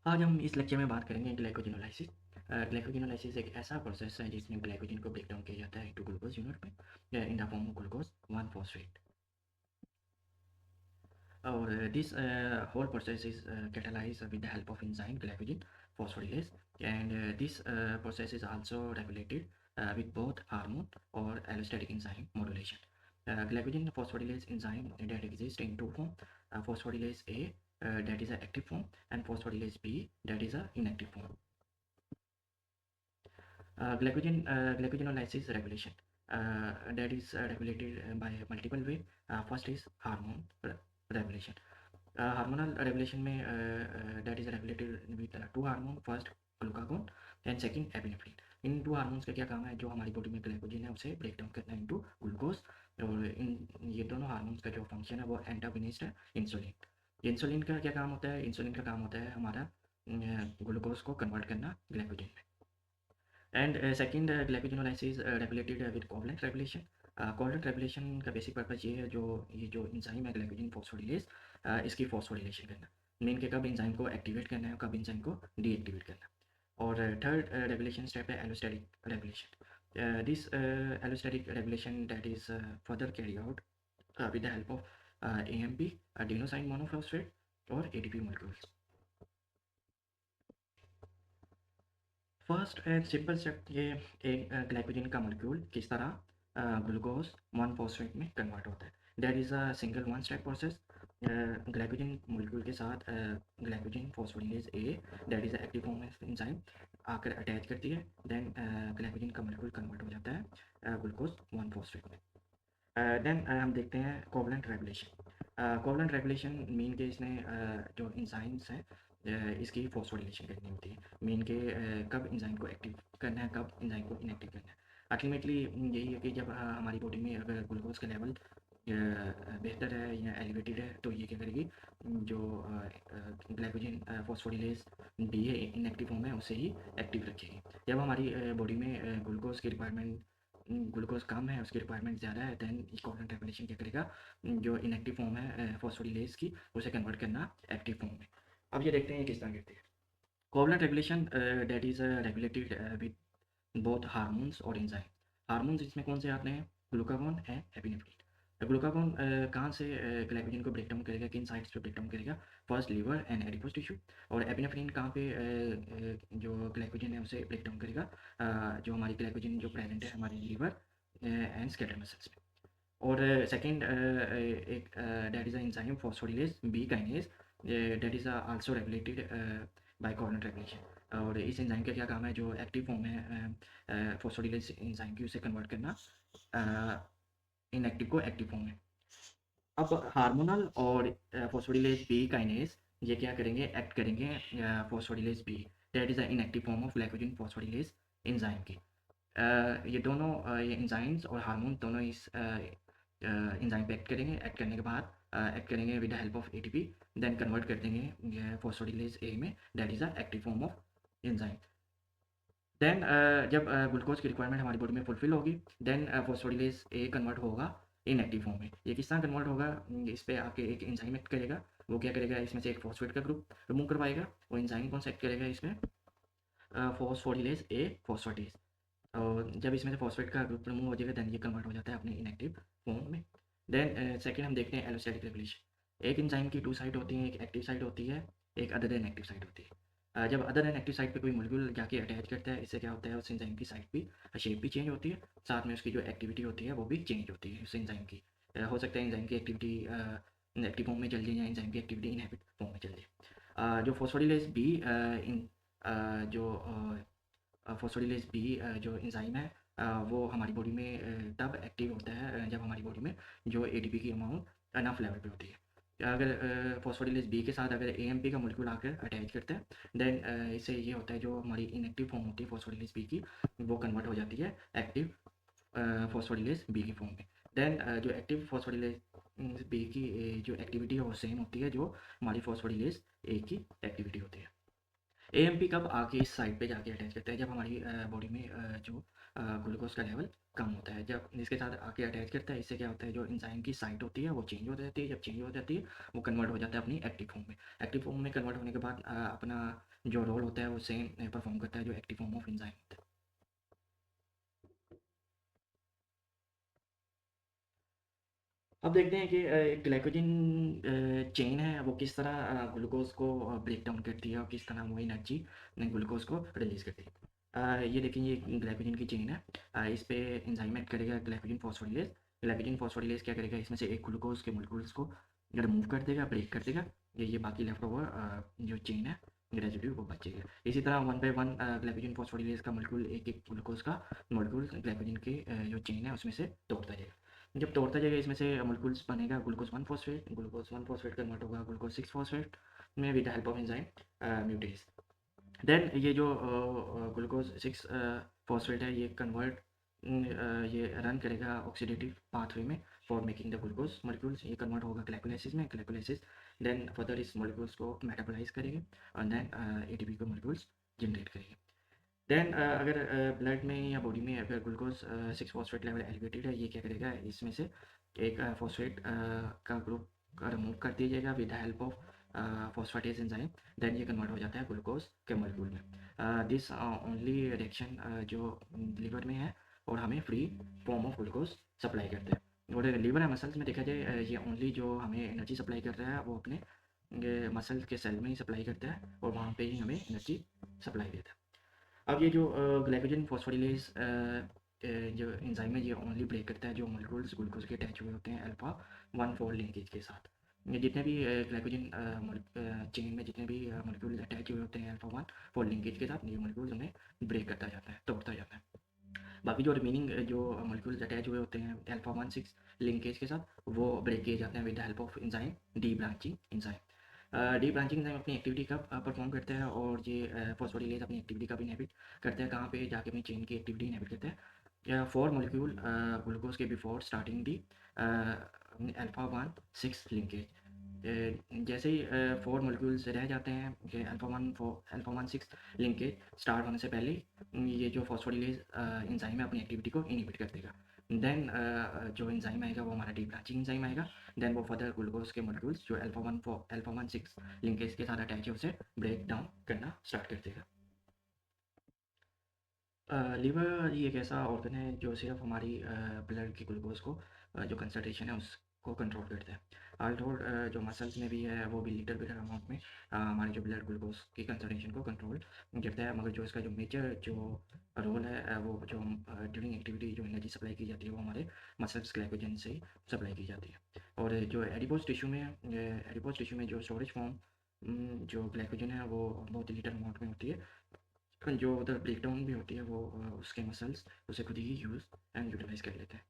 आज हम इस लेक्चर में बात करेंगे ग्लाइकोजेनोलाइसिस। ग्लाइकोजेनोलाइसिस एक ऐसा प्रोसेस है जिसमें ग्लाइकोजन को ब्रेक डाउन किया जाता है इनटू ग्लूकोज यूनिट में in the form of glucose 1 phosphate. और this whole process is catalyzed with the help of enzyme glycogen phosphorylase, and this process is also regulated with both hormone or allostatic enzyme modulation. Glycogen phosphorylase enzyme that exists in two form: phosphorylase A, that is an active form, and phosphorylase B, that is a inactive form. Glycogenolysis regulation, that is regulated by multiple way. First is hormone regulation. Hormonal regulation में that is regulated with two hormone. First glucagon and second epinephrine. In to hormones का क्या काम है? जो हमारी body में glycogen है उसे ब्रेक डाउन करना है इनटू ग्लूकोज। और इन ये दोनों हार्मोन्स का जो फंक्शन है वो एंटागोनिस्ट है इंसुलिन। इंसुलिन का क्या काम होता है? इंसुलिन का काम होता है हमारा ग्लूकोज को कन्वर्ट करना ग्लाइकोजन में। And second glycogenolysis regulated with covalent regulation. Covalent regulation का बेसिक पर्पस ये है, ये जो इंजाइम है ग्लाइकोजन फॉस्फोरिलेज, इसकी फॉस्फोरिलेशन करना। मेन के कब इंजाइम को एक्टिवेट करना है और कब इंजाइम को डीएक्टिवेट करना। और थर्ड रेगुलेशन स्टेप है allostatic regulation. This allostatic regulation that is further carry out with the help of AMP, adenosine monophosphate और ATP molecules. First and simple step, ये एक ग्लाइकोजन का मॉलिक्यूल किस तरह ग्लूकोज 1 फॉस्फेट में कन्वर्ट होता है। That is a single one step process. Glycogen molecule के साथ glycogen phosphorylase A, that is active form enzyme, आकर अटैच करती है। देन ग्लाइकोजन का मॉलिक्यूल कन्वर्ट हो जाता है ग्लूकोज 1 फॉस्फेट में। देन हम देखते हैं covalent regulation. Covalent regulation mean के इसने जो इंजाइम्स हैं इसकी फॉस्फोरिलेशन करनी होती है। मीन के कब इंजाइम को एक्टिव करना है, कब इंजाइम को इनएक्टिव करना है। अल्टीमेटली यही है कि जब हमारी बॉडी में अगर ग्लूकोज का लेवल बेहतर है या एलिवेटेड है तो ये क्या करेगी, जो ग्लाइकोजन फॉस्फोरिलेज डी है इनएक्टिव फॉर्म है उसे ही एक्टिव रखेगी। जब हमारी बॉडी में ग्लूकोज की रिक्वायरमेंट, ग्लूकोज कम है, उसकी रिक्वायरमेंट ज़्यादा है, दैन कोवलेंट रेगुलेशन क्या करेगा, जो इनएक्टिव फॉर्म है फॉस्फोरिलेज की उसे कन्वर्ट करना एक्टिव फॉर्म में। अब ये देखते हैं ये किस तरह करती है। Covalent regulation that is regulated with both hormones और एंजाइम। हार्मोन्स इसमें कौन से आते हैं? Glucagon and epinephrine. ग्लूकागॉन कहाँ से ग्लाइकोजन को ब्रेक डाउन करेगा, किन साइट्स पे ब्रेक डाउन करेगा? First liver and adipose tissue. और एपिनेफ्रिन कहाँ पे जो ग्लाइकोजन है उसे ब्रेक डाउन करेगा, जो हमारी ग्लाइकोजन जो प्रेजेंट है हमारी लीवर एंड स्केलेटल मसल्स में। और सेकंड एक that is a enzyme phosphorylase B kinase, that is also regulated by covalent regulation. और इस एंजाइम का क्या काम है? जो एक्टिव फॉर्म है फॉस्फोरिलेज एंजाइम की उसे कन्वर्ट करना इनएक्टिव को एक्टिव फॉर्म में। अब हार्मोनल और फॉस्फोरिलेज बी काइनेज ये क्या करेंगे? एक्ट करेंगे phosphorylase B, that is a inactive form of glycogen phosphorylase enzyme की। ये दोनों ये एंजाइम्स और हार्मोन दोनों इस एंजाइम पे एक्ट करेंगे। एक्ट करने के बाद एक्ट करेंगे with the help of ATP, then convert कर देंगे फॉस्फोरिलेज ए में, that is a active form of enzyme. Then जब ग्लूकोज की रिक्वायरमेंट हमारी बॉडी में फुलफिल होगी, देन फॉस्फोरिलेज ए कन्वर्ट होगा इनएक्टिव फॉर्म में। ये किस तरह कन्वर्ट होगा? इस पे आपके एक एंजाइम एक्ट करेगा, वो क्या करेगा, इसमें से एक फॉस्फेट का ग्रुप रिमूव करवाएगा। वो एंजाइम कौन सा एक्ट करेगा इसमें? फॉस्फोरिलेज ए फॉस्फेटेज। और जब इसमें से फॉस्फेट का ग्रुप रिमूव हो जाएगा देन ये कन्वर्ट हो जाता है अपने इनएक्टिव फॉर्म में। देन सेकंड हम देखते हैं एलोस्टैटिक रेगुलेशन। एक एंजाइम की टू साइड होती है, एक एक्टिव साइड होती है, एक अदर देन एक्टिव साइड होती है। जब अदर देन एक्टिव साइड पे कोई मॉलिक्यूल जाके अटैच करता है, इससे क्या होता है, उस एंजाइम की साइड भी शेप भी चेंज होती है, साथ में उसकी जो एक्टिविटी होती है वो भी चेंज होती है उस एंजाइम की। हो सकता है एंजाइम की एक्टिविटी एक्टिव फॉर्म में चल जाए या एंजाइम की एक्टिविटी इनहिबिट फॉर्म में चल जाए। जो फॉस्फोरिलेज बी इन जो फॉस्फोरिलेज बी जो एंजाइम है वो हमारी बॉडी में तब एक्टिव होता है जब हमारी बॉडी में जो एटीपी की अमाउंट अनफ लेवल पे होती है। अगर फॉस्फोरिलेज बी के साथ अगर एएमपी का मॉलिक्यूल आकर अटैच करता है, देन इससे ये होता है जो हमारी इनएक्टिव फॉर्म होती है फॉस्फोरिलेज बी की, वो कन्वर्ट हो जाती है एक्टिव फॉस्फोरिलेज बी की फॉर्म में। देन जो एक्टिव फॉस्फोरिलेज बी की जो एक्टिविटी है वो सेम होती है जो हमारी फॉस्फोरिलेज ए की एक्टिविटी होती है। एएमपी कब आके इस साइड पे जाके अटैच करता है? जब हमारी बॉडी में जो ग्लूकोज का लेवल कम होता है। जब इसके साथ आके अटैच करता है, इससे क्या होता है, जो एंजाइम की साइट होती है वो चेंज हो जाती है। जब चेंज हो जाती है वो कन्वर्ट हो जाता है अपनी एक्टिव फॉर्म में। एक्टिव फॉर्म में कन्वर्ट होने के बाद अपना जो रोल होता है वो सेम परफॉर्म करता है जो एक्टिव फॉर्म ऑफ एंजाइम होता है। अब देखते हैं कि एक ग्लाइकोजन चेन है वो किस तरह ग्लूकोज को ब्रेक डाउन करती है और किस तरह वो एनर्जी ग्लूकोज को रिलीज करती है। ये देखिए, ये ग्लाइकोजन की चेन है। इस पे एंजाइम ऐड करेगा ग्लाइकोजन फॉस्फोरिलेज। ग्लाइकोजन फॉस्फोरिलेज क्या करेगा, इसमें से एक ग्लूकोज के मॉलिक्यूल्स को रिमूव कर देगा, ब्रेक कर देगा। ये बाकी लेफ्ट ओवर जो चेन है रेजिड्यू वो बचेगा। इसी तरह वन बाय वन ग्लाइकोजन फॉस्फोरिलेज का मॉलिक्यूल एक एक ग्लूकोज का मॉलिक्यूल ग्लाइकोजन की जो चेन है उसमें से तोड़ता जाएगा। जब तोड़ता जाएगा इसमें से मोलिक्यूल्स बनेगा glucose 1 phosphate. Glucose 1 phosphate convert होगा ग्लूकोज 6 फॉस्फेट में with the help of enzyme mutase. Then ये जो ग्लूकोज 6 फॉस्फेट है ये कन्वर्ट ये रन करेगा ऑक्सीडेटिव पाथवे में for making the glucose molecules. ये कन्वर्ट होगा ग्लाइकोलाइसिस में। ग्लाइकोलाइसिस देन फर्दर इस मॉलिक्यूल्स को मेटाबोलाइज करेंगे और देन एटीपी को मॉलिक्यूल्स जनरेट करेंगे। देन अगर ब्लड में या बॉडी में अगर ग्लूकोज 6 फॉस्फेट लेवल एलिवेटेड है, ये क्या करेगा, इसमें से एक फॉस्फेट का ग्रुप रिमूव कर दिया जाएगा with the help of phosphatase enzyme. Then ये कन्वर्ट हो जाता है ग्लूकोज के मॉलिक्यूल में। दिस ओनली रिएक्शन जो लिवर में है और हमें free form of glucose supply करते हैं। और लिवर है मसल्स में देखा जाए ये ओनली जो हमें एनर्जी सप्लाई कर रहा है वो अपने मसल्स के सेल में ही सप्लाई करता है और वहाँ पे ही हमें एनर्जी सप्लाई देता है। अब ये जो ग्लाइकोजन फॉस्फोरिलेज जो एंजाइम है ये ओनली ब्रेक करता है जो मॉलिक्यूल्स ग्लूकोज के अटैच हुए होते हैं अल्फा 1 फोल्ड लिंकेज के साथ। ये जितने भी ग्लाइकोजन चेन में जितने भी मॉलिक्यूल्स अटैच हुए होते हैं अल्फा 1 फोल्ड लिंकेज के साथ, ये मॉलिक्यूल्स उन्हें ब्रेक करता जाता है, तोड़ता जाता है। बाकी जो रिमेनिंग जो मॉलिक्यूल्स अटैच हुए होते हैं अल्फा 1 6 लिंकेज के साथ वो ब्रेक किए जाते हैं with the help of enzyme D branching enzyme. D branching enzyme अपनी एक्टिविटी कब परफॉर्म करते हैं और ये फॉस्फोरिलेज अपनी एक्टिविटी कब इनहिबिट करते हैं, कहाँ पे जाके अपनी चेन की एक्टिविटी इनहिबिट करते हैं फॉर मॉलिक्यूल ग्लूकोज के before starting the alpha 1 6 linkage. जैसे ही 4 मॉलिक्यूल्स रह जाते हैं कि alpha one six linkage start होने से पहले ये जो फॉस्फोरिलेज एंजाइम है अपनी एक्टिविटी को इनहिबिट कर देगा। देन जो एंजाइम आएगा वो हमारा डी ब्रांचिंग एंजाइम आएगा। देन वो फर्दर ग्लूकोज के मॉलिक्यूल्स जो अल्फा वन सिक्स लिंकेज के साथ अटैच है उसे ब्रेक डाउन करना स्टार्ट कर देगा। लीवर ये एक ऐसा ऑर्गन है जो सिर्फ हमारी ब्लड की ग्लूकोज को जो कंसनट्रेशन है उसको कंट्रोल करता है। ऑल्थो जो मसल्स में भी है वो भी लिटिल बिट अमाउंट में हमारी जो ब्लड ग्लूकोज की कंसनट्रेशन को कंट्रोल करता है, मगर जो इसका जो मेजर जो रोल है वो जो ड्यूरिंग एक्टिविटी जो एनर्जी सप्लाई की जाती है वो हमारे मसल्स ग्लाइकोजन से ही सप्लाई की जाती है। और जो एडिपोज टिश्यू में जो स्टोरेज फॉर्म जो ग्लाइकोजन है वो बहुत लिटिल अमाउंट में होती है। जो उधर ब्रेकडाउन भी होती है वो उसके मसल्स उसे खुद ही यूज़ एंड यूटिलाइज कर लेते हैं।